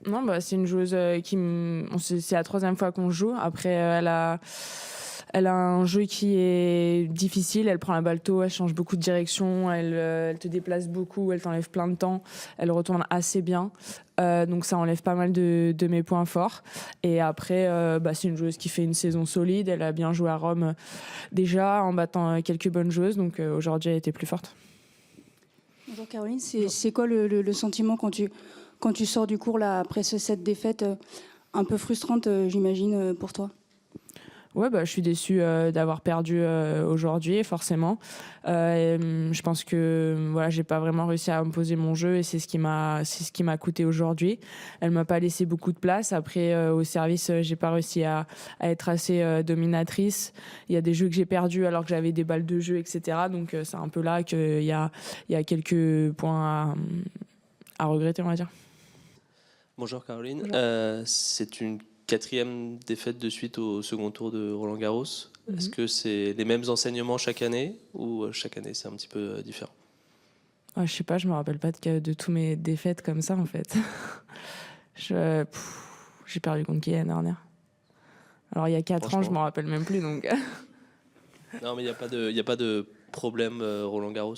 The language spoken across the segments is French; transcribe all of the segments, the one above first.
Non, bah, c'est une joueuse c'est la troisième fois qu'on joue. Après, elle a un jeu qui est difficile. Elle prend la balle tôt, elle change beaucoup de direction, elle te déplace beaucoup, elle t'enlève plein de temps. Elle retourne assez bien. Donc ça enlève pas mal de mes points forts. Et après, c'est une joueuse qui fait une saison solide. Elle a bien joué à Rome déjà en battant quelques bonnes joueuses. Donc aujourd'hui, elle était plus forte. Bonjour Caroline, c'est quoi le sentiment quand tu sors du cours là, après cette défaite un peu frustrante, j'imagine, pour toi? Ouais, je suis déçue d'avoir perdu aujourd'hui, forcément. Je pense que voilà, j'ai pas vraiment réussi à imposer mon jeu et c'est ce qui m'a coûté aujourd'hui. Elle m'a pas laissé beaucoup de place. Après, au service, j'ai pas réussi à être assez dominatrice. Il y a des jeux que j'ai perdus alors que j'avais des balles de jeu, etc. Donc c'est un peu là qu'il y a quelques points à regretter, on va dire. Bonjour Caroline. Bonjour. C'est une quatrième défaite de suite au second tour de Roland-Garros. Est-ce que c'est les mêmes enseignements chaque année ou chaque année c'est un petit peu différent? Je sais pas, je me rappelle pas de tous mes défaites comme ça en fait. J'ai perdu contre qui l'année dernière? Alors il y a 4 ans, je m'en rappelle même plus donc. Non mais il y a pas de problème Roland-Garros.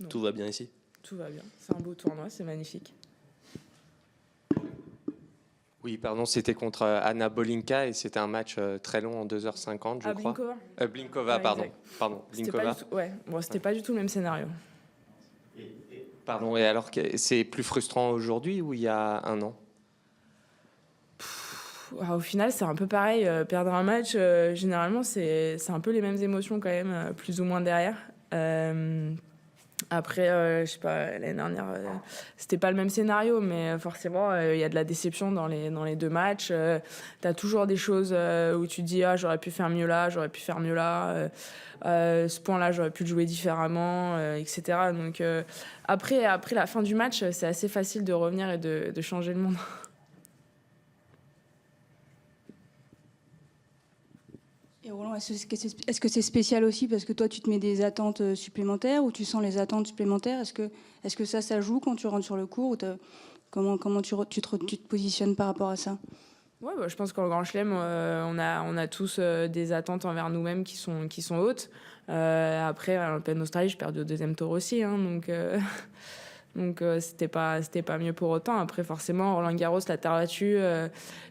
Tout va bien ici. Tout va bien. C'est un beau tournoi, c'est magnifique. Oui, pardon, c'était contre Anna Bolinka et c'était un match très long en 2h50, je crois. Blinkova. Blinkova, Ouais, pardon. exact. Pardon, Blinkova. C'était pas du tout le même scénario. Pardon, et alors c'est plus frustrant aujourd'hui ou il y a un an? Au final, c'est un peu pareil. Perdre un match, généralement, c'est un peu les mêmes émotions quand même, plus ou moins derrière. Après, je sais pas, l'année dernière, c'était pas le même scénario, mais forcément, il y a de la déception dans les deux matchs. T'as toujours des choses où tu te dis, ah, j'aurais pu faire mieux là, j'aurais pu faire mieux là. Ce point-là, j'aurais pu le jouer différemment, etc. Donc, après la fin du match, c'est assez facile de revenir et de changer le monde. Et Roland, est-ce que c'est spécial aussi parce que toi, tu te mets des attentes supplémentaires ou tu sens les attentes supplémentaires? Est-ce que ça joue quand tu rentres sur le court ou comment tu te positionnes par rapport à ça? Ouais, je pense qu'en Grand Chelem, on a tous des attentes envers nous-mêmes qui sont hautes. Après, à l'Open d'Australie, j'ai perdu au deuxième tour aussi, hein, donc c'était pas mieux pour autant. Après, forcément, Roland-Garros, la terre battue,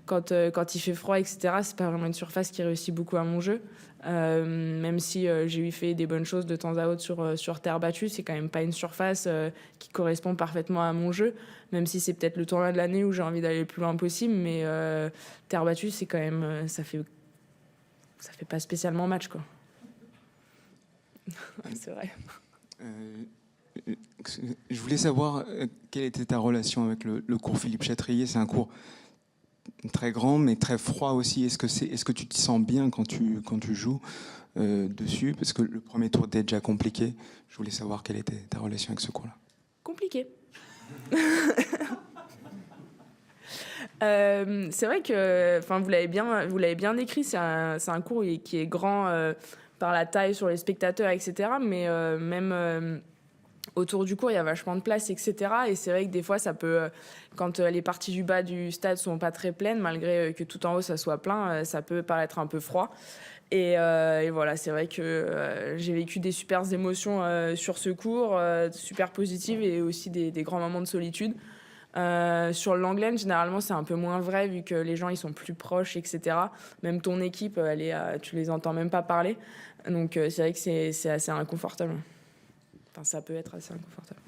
quand il fait froid, etc., c'est pas vraiment une surface qui réussit beaucoup à mon jeu. Même si j'ai eu fait des bonnes choses de temps à autre sur terre battue, c'est quand même pas une surface qui correspond parfaitement à mon jeu. Même si c'est peut-être le tournoi de l'année où j'ai envie d'aller le plus loin possible, mais terre battue, c'est quand même ça fait pas spécialement match, quoi. C'est vrai. Je voulais savoir quelle était ta relation avec le cours Philippe Chatrier. C'est un cours très grand mais très froid aussi. Est-ce que tu te sens bien quand tu joues dessus? Parce que le premier tour était déjà compliqué. Je voulais savoir quelle était ta relation avec ce cours-là. Compliqué. C'est vrai que, vous l'avez bien décrit. C'est un cours qui est grand par la taille sur les spectateurs, etc. Mais même autour du cours, il y a vachement de place, etc. Et c'est vrai que des fois, ça peut, quand les parties du bas du stade sont pas très pleines, malgré que tout en haut ça soit plein, ça peut paraître un peu froid. Et voilà, c'est vrai que j'ai vécu des super émotions sur ce cours, super positives et aussi des grands moments de solitude. Sur le Langlen, généralement, c'est un peu moins vrai vu que les gens ils sont plus proches, etc. Même ton équipe, tu les entends même pas parler. Donc c'est vrai que c'est assez inconfortable. Enfin, ça peut être assez inconfortable.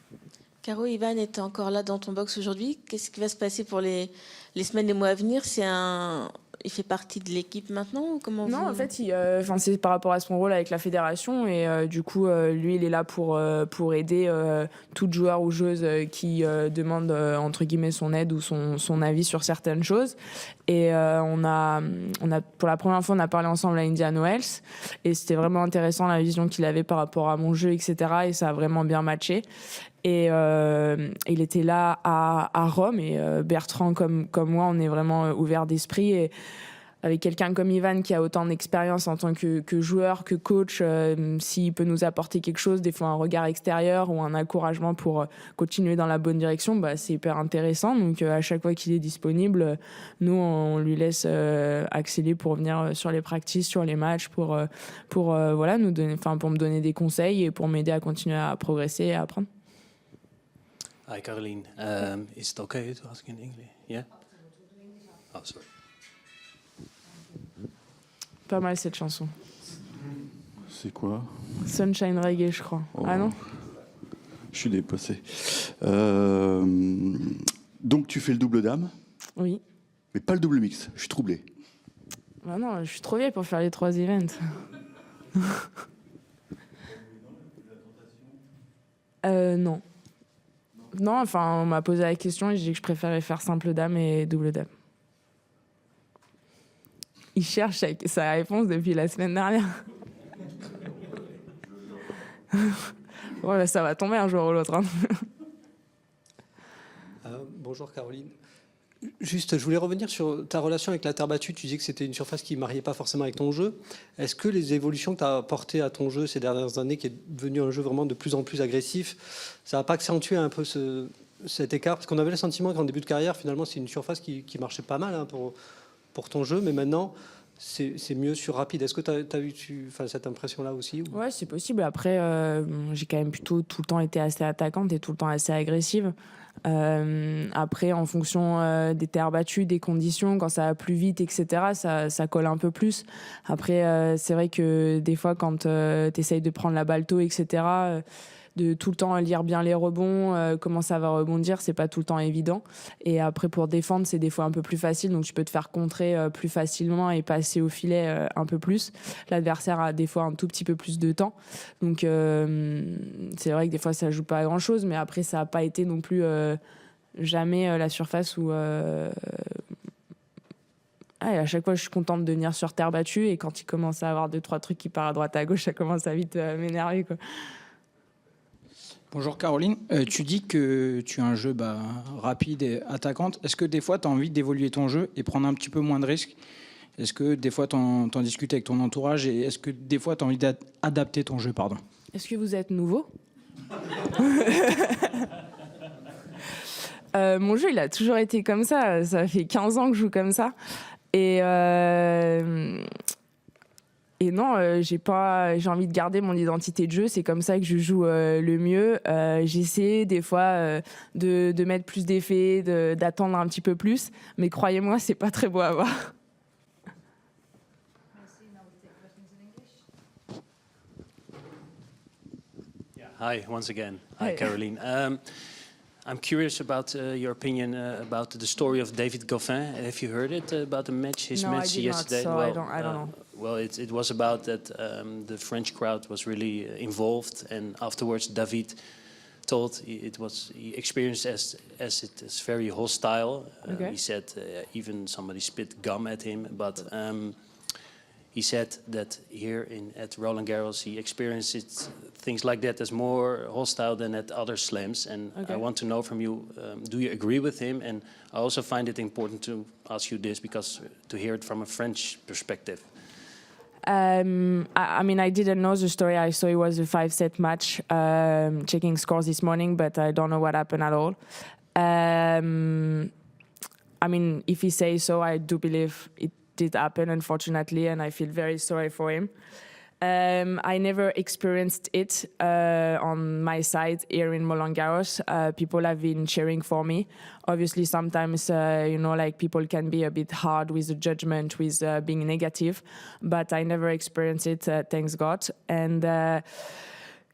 Caro, Ivan est encore là dans ton box aujourd'hui. Qu'est-ce qui va se passer pour les semaines, les mois à venir? Il fait partie de l'équipe maintenant ou comment Non, en fait, c'est par rapport à son rôle avec la fédération et du coup, lui, il est là pour aider toute joueur ou joueuse qui demande entre guillemets son aide ou son avis sur certaines choses. Et on a pour la première fois, on a parlé ensemble à Indian Wells et c'était vraiment intéressant la vision qu'il avait par rapport à mon jeu, etc. Et ça a vraiment bien matché. Et il était là à Rome et Bertrand comme moi, on est vraiment ouvert d'esprit et avec quelqu'un comme Ivan qui a autant d'expérience en tant que joueur, que coach, s'il peut nous apporter quelque chose, des fois un regard extérieur ou un encouragement pour continuer dans la bonne direction, bah, c'est hyper intéressant. Donc à chaque fois qu'il est disponible, nous on lui laisse accéder pour venir sur les practices, sur les matchs, pour voilà, nous donner, pour me donner des conseils et pour m'aider à continuer à progresser et à apprendre. Hi, Caroline. Is it okay to ask in English? Yeah? Oh, sorry. Pas mal cette chanson. C'est quoi? Sunshine Reggae, je crois. Oh. Ah non? Je suis dépassé. Donc tu fais le double dame, Oui. mais pas le double mix. Je suis troublé. Ah non, je suis trop vieille pour faire les 3 events. Non. Non, enfin, on m'a posé la question et j'ai dit que je préférais faire simple dame et double dame. Il cherche sa réponse depuis la semaine dernière. Ouais, ça va tomber un jour ou l'autre. Hein. Bonjour Caroline. Juste, je voulais revenir sur ta relation avec la terre battue. Tu disais que c'était une surface qui ne mariait pas forcément avec ton jeu. Est-ce que les évolutions que tu as apportées à ton jeu ces dernières années, qui est devenu un jeu vraiment de plus en plus agressif, ça n'a pas accentué un peu cet écart? Parce qu'on avait le sentiment qu'en début de carrière, finalement, c'est une surface qui marchait pas mal pour ton jeu, mais maintenant, c'est mieux sur rapide. Est-ce que tu as eu cette impression-là aussi ou... Ouais, c'est possible. Après, j'ai quand même plutôt tout le temps été assez attaquante et tout le temps assez agressive. Après, en fonction des terres battues, des conditions, quand ça va plus vite, etc., ça colle un peu plus. Après, c'est vrai que des fois, quand tu essayes de prendre la balle tôt, etc., de tout le temps lire bien les rebonds, comment ça va rebondir, c'est pas tout le temps évident. Et après, pour défendre, c'est des fois un peu plus facile, donc tu peux te faire contrer plus facilement et passer au filet un peu plus. L'adversaire a des fois un tout petit peu plus de temps. Donc c'est vrai que des fois, ça joue pas à grand-chose, mais après, ça n'a pas été non plus jamais la surface où... à chaque fois, je suis contente de venir sur terre battue, et quand il commence à avoir 2-3 trucs qui partent à droite à gauche, ça commence à vite m'énerver, quoi. Bonjour Caroline, tu dis que tu as un jeu rapide et attaquante. Est-ce que des fois tu as envie d'évoluer ton jeu et prendre un petit peu moins de risques? Est-ce que des fois tu en discutes avec ton entourage, et est-ce que des fois tu as envie d'adapter ton jeu, pardon? Est-ce que vous êtes nouveau? Mon jeu, il a toujours été comme ça. Ça fait 15 ans que je joue comme ça. Et non, j'ai envie de garder mon identité de jeu. C'est comme ça que je joue le mieux. J'essaie des fois de mettre plus d'effets, d'attendre un petit peu plus. Mais croyez-moi, c'est pas très beau à voir. Hi, once again. Hi. Hi, Caroline. I'm curious about your opinion about the story of David Goffin. Have you heard it about the match? His No, match I did yesterday. not, so well, I don't know. Well, it was about that the French crowd was really involved, and afterwards David told he experienced as it is very hostile. Okay. He said even somebody spit gum at him, but. He said that here at Roland Garros he experienced things like that as more hostile than at other slams. And Okay. I want to know from you, do you agree with him? And I also find it important to ask you this because to hear it from a French perspective. I mean, I didn't know the story. I saw it was a 5-set match, checking scores this morning, but I don't know what happened at all. I mean, if he says so, I do believe it did happen, unfortunately, and I feel very sorry for him. I never experienced it on my side here in Roland Garros. People have been cheering for me. Obviously, sometimes, like people can be a bit hard with the judgment, with being negative, but I never experienced it, thanks God. And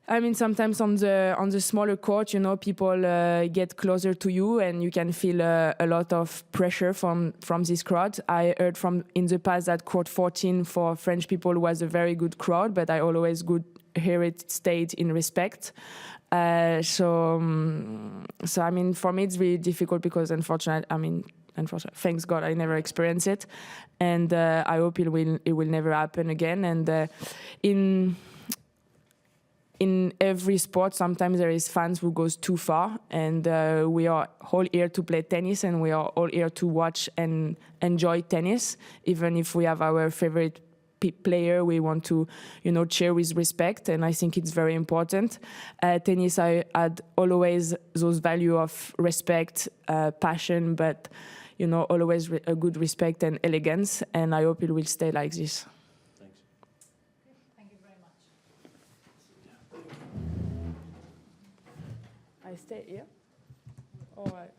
I mean, sometimes on the smaller court, people get closer to you, and you can feel a lot of pressure from this crowd. I heard in the past that court 14 for French people was a very good crowd, but I always could hear it stayed in respect. So I mean, for me, it's really difficult because unfortunately, thanks God, I never experienced it, and I hope it will never happen again. And in every sport, sometimes there is fans who goes too far, and we are all here to play tennis, and we are all here to watch and enjoy tennis. Even if we have our favorite player, we want to, cheer with respect, and I think it's very important. Tennis, I had always those value of respect, passion, but always a good respect and elegance, and I hope it will stay like this. I stay here? All right.